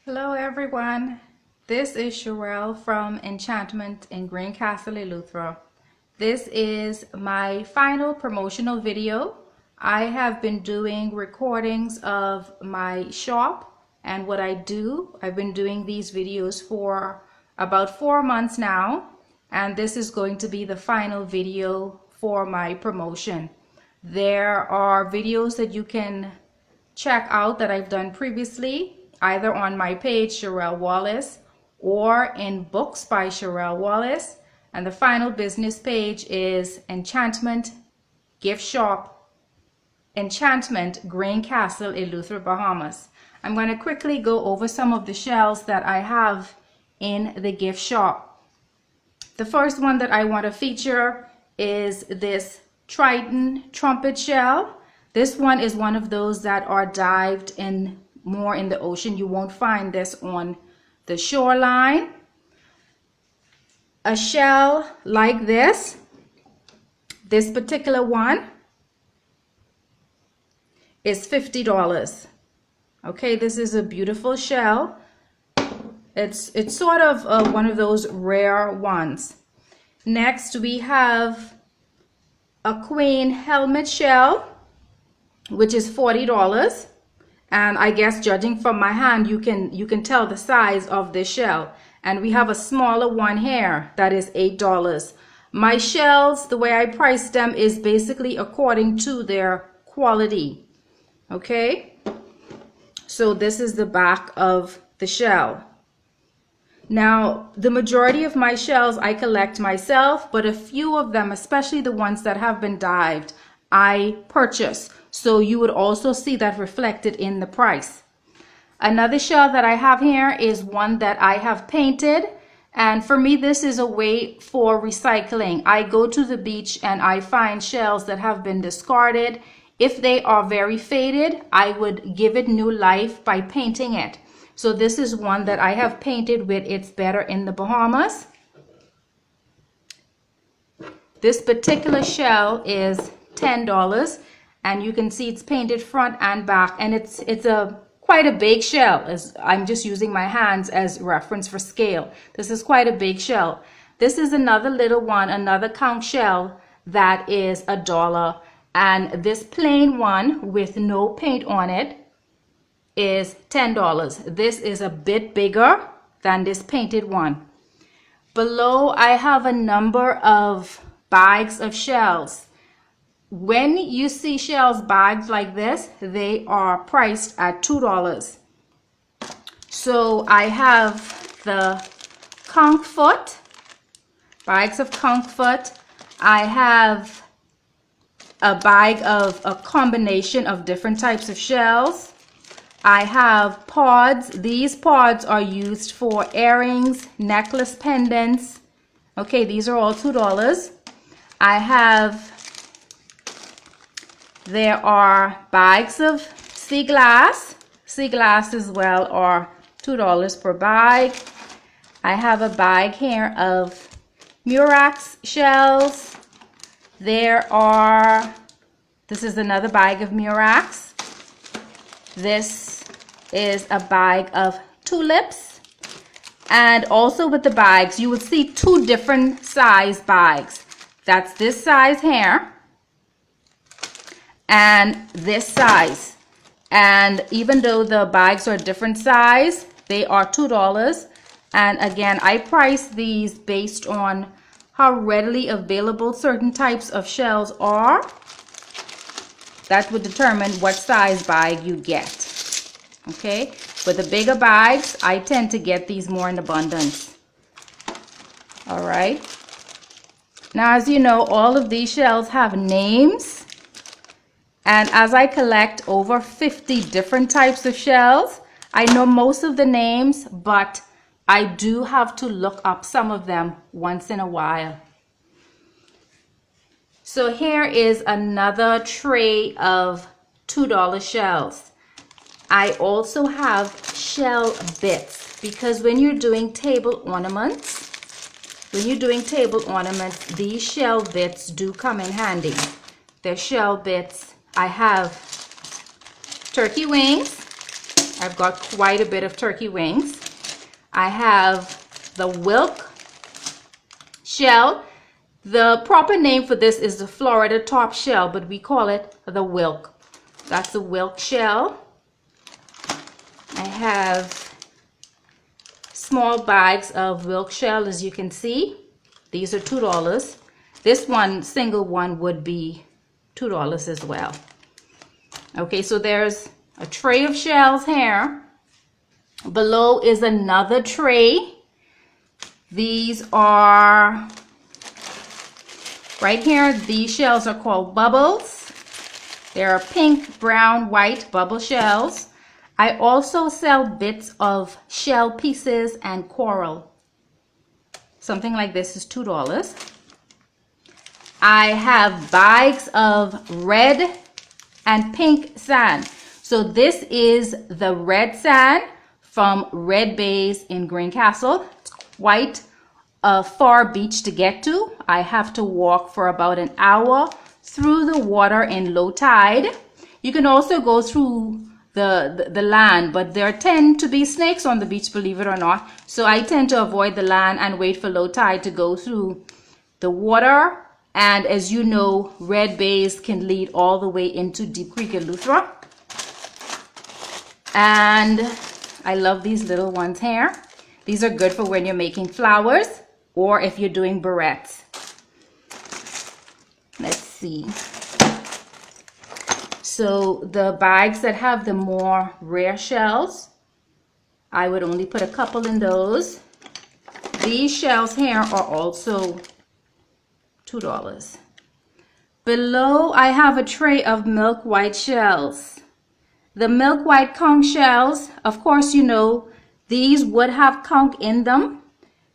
Hello everyone, this is Sherelle from Enchantment in Greencastle, Eleuthera. This is my final promotional video. I have been doing recordings of my shop and what I do. I've been doing these videos for about 4 months now, and this is going to be the final video for my promotion. There are videos that you can check out that I've done previously, either on my page Sherelle Wallace or in Books by Sherelle Wallace, and the final business page is Enchantment Gift Shop, Enchantment, Greencastle, Eleuthera, Bahamas. I'm going to quickly go over some of the shells that I have in the gift shop. The first one that I want to feature is this Triton trumpet shell. This one is one of those that are dived in more in the ocean. You won't find this on the shoreline. A shell like this particular one is $50. Okay, this is a beautiful shell. It's sort of one of those rare ones. Next we have a queen helmet shell, which is $40. And I guess judging from my hand, you can tell the size of this shell. And we have a smaller one here that is $8. My shells, the way I price them is basically according to their quality. Okay, so this is the back of the shell. Now, the majority of my shells I collect myself, but a few of them, especially the ones that have been dived, I purchase. So you would also see that reflected in the price. Another shell that I have here is one that I have painted. And for me, this is a way for recycling. I go to the beach and I find shells that have been discarded. If they are very faded, I would give it new life by painting it. So this is one that I have painted with It's Better in the Bahamas. This particular shell is $10. And you can see it's painted front and back, and it's quite a big shell. I'm just using my hands as reference for scale. This is quite a big shell. This is another little one, another conch shell that is $1. And this plain one with no paint on it is $10. This is a bit bigger than this painted one. Below I have a number of bags of shells. When you see shells bagged like this, they are priced at $2. So I have the conch foot, bags of conch foot. I have a bag of a combination of different types of shells. I have pods. These pods are used for earrings, necklace pendants. Okay, these are all $2. There are bags of sea glass. Sea glass as well are $2 per bag. I have a bag here of Murex shells. This is another bag of Murex. This is a bag of tulips. And also with the bags, you would see two different size bags. That's this size here and this size. And even though the bags are different size, they are $2. And again, I price these based on how readily available certain types of shells are. That would determine what size bag you get. Okay, with the bigger bags, I tend to get these more in abundance. All right, now as you know, all of these shells have names. And as I collect over 50 different types of shells, I know most of the names, but I do have to look up some of them once in a while. So here is another tray of $2 shells. I also have shell bits, because when you're doing table ornaments, these shell bits do come in handy. They're shell bits. I have turkey wings. I've got quite a bit of turkey wings. I have the Wilk shell. The proper name for this is the Florida top shell, but we call it the Wilk. That's the Wilk shell. I have small bags of Wilk shell, as you can see. These are $2. This one, single one, would be $2 as well. Okay, so there's a tray of shells here. Below is another tray. These are, right here, these shells are called bubbles. They're pink, brown, white bubble shells. I also sell bits of shell pieces and coral. Something like this is $2. I have bags of red and pink sand. So this is the red sand from Red Bays in Greencastle. It's quite a far beach to get to. I have to walk for about an hour through the water in low tide. You can also go through the land, but there tend to be snakes on the beach, believe it or not. So I tend to avoid the land and wait for low tide to go through the water. And as you know, Red Bays can lead all the way into Deep Creek, Eleuthera. And I love these little ones here. These are good for when you're making flowers or if you're doing barrettes. Let's see. So the bags that have the more rare shells, I would only put a couple in those. These shells here are also $2. Below, I have a tray of milk white shells. The milk white conch shells, of course, you know, these would have conch in them.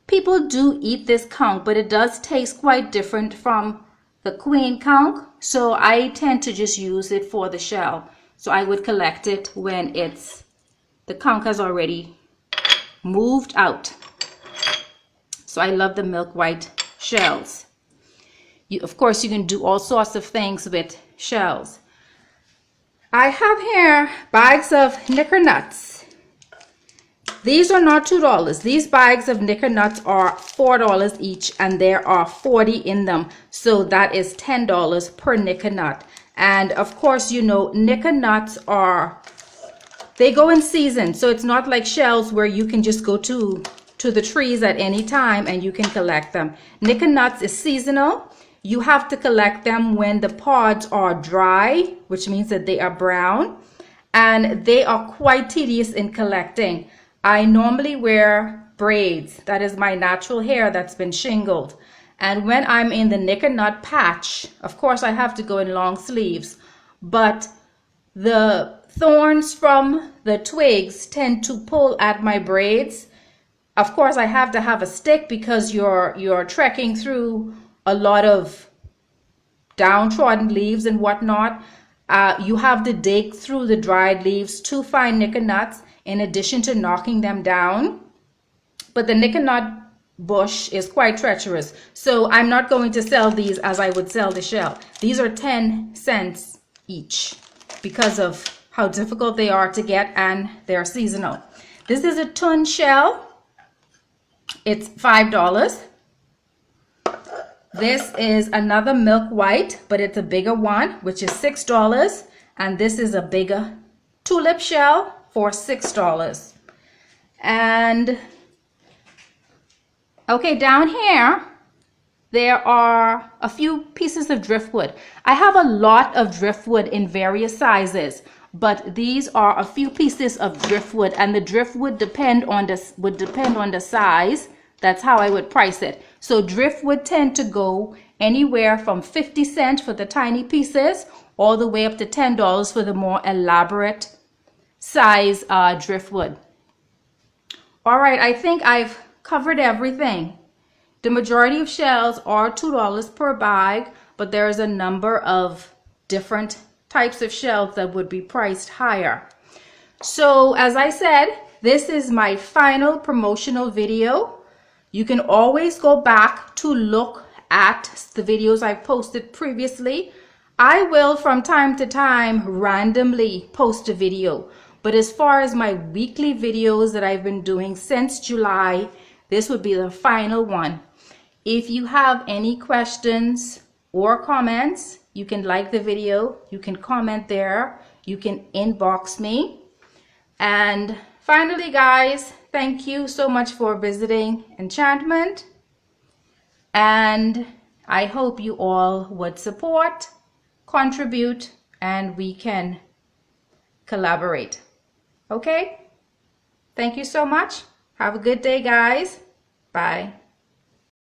People do eat this conch, but it does taste quite different from the queen conch. So I tend to just use it for the shell. So I would collect it when the conch has already moved out. So I love the milk white shells. Of course, you can do all sorts of things with shells. I have here bags of knicker nuts. These are not $2. These bags of knicker nuts are $4 each, and there are 40 in them. So that is $10 per knicker nut. And of course, you know, knicker nuts they go in season. So it's not like shells where you can just go to the trees at any time and you can collect them. Knicker nuts is seasonal. You have to collect them when the pods are dry, which means that they are brown, and they are quite tedious in collecting. I normally wear braids. That is my natural hair that's been shingled. And when I'm in the knicker nut patch, of course I have to go in long sleeves, but the thorns from the twigs tend to pull at my braids. Of course I have to have a stick because you're trekking through a lot of downtrodden leaves and whatnot. You have to dig through the dried leaves to find knicker nuts in addition to knocking them down. But the knicker nut bush is quite treacherous. So I'm not going to sell these as I would sell the shell. These are 10 cents each because of how difficult they are to get, and they're seasonal. This is a tun shell. It's $5. This is another milk white, but it's a bigger one, which is $6. And this is a bigger tulip shell for $6. And okay, down here, there are a few pieces of driftwood. I have a lot of driftwood in various sizes, but these are a few pieces of driftwood, and the driftwood would depend on the size. That's how I would price it. So driftwood tend to go anywhere from 50 cents for the tiny pieces all the way up to $10 for the more elaborate size driftwood. All right, I think I've covered everything. The majority of shells are $2 per bag, but there is a number of different types of shells that would be priced higher. So as I said, this is my final promotional video. You can always go back to look at the videos I've posted previously. I will from time to time randomly post a video, But as far as my weekly videos that I've been doing since July, this would be the final one. If you have any questions or comments, you can like the video, you can comment there, you can inbox me. And finally, guys, thank you so much for visiting Enchantment. And I hope you all would support, contribute, and we can collaborate. Okay? Thank you so much. Have a good day, guys. Bye.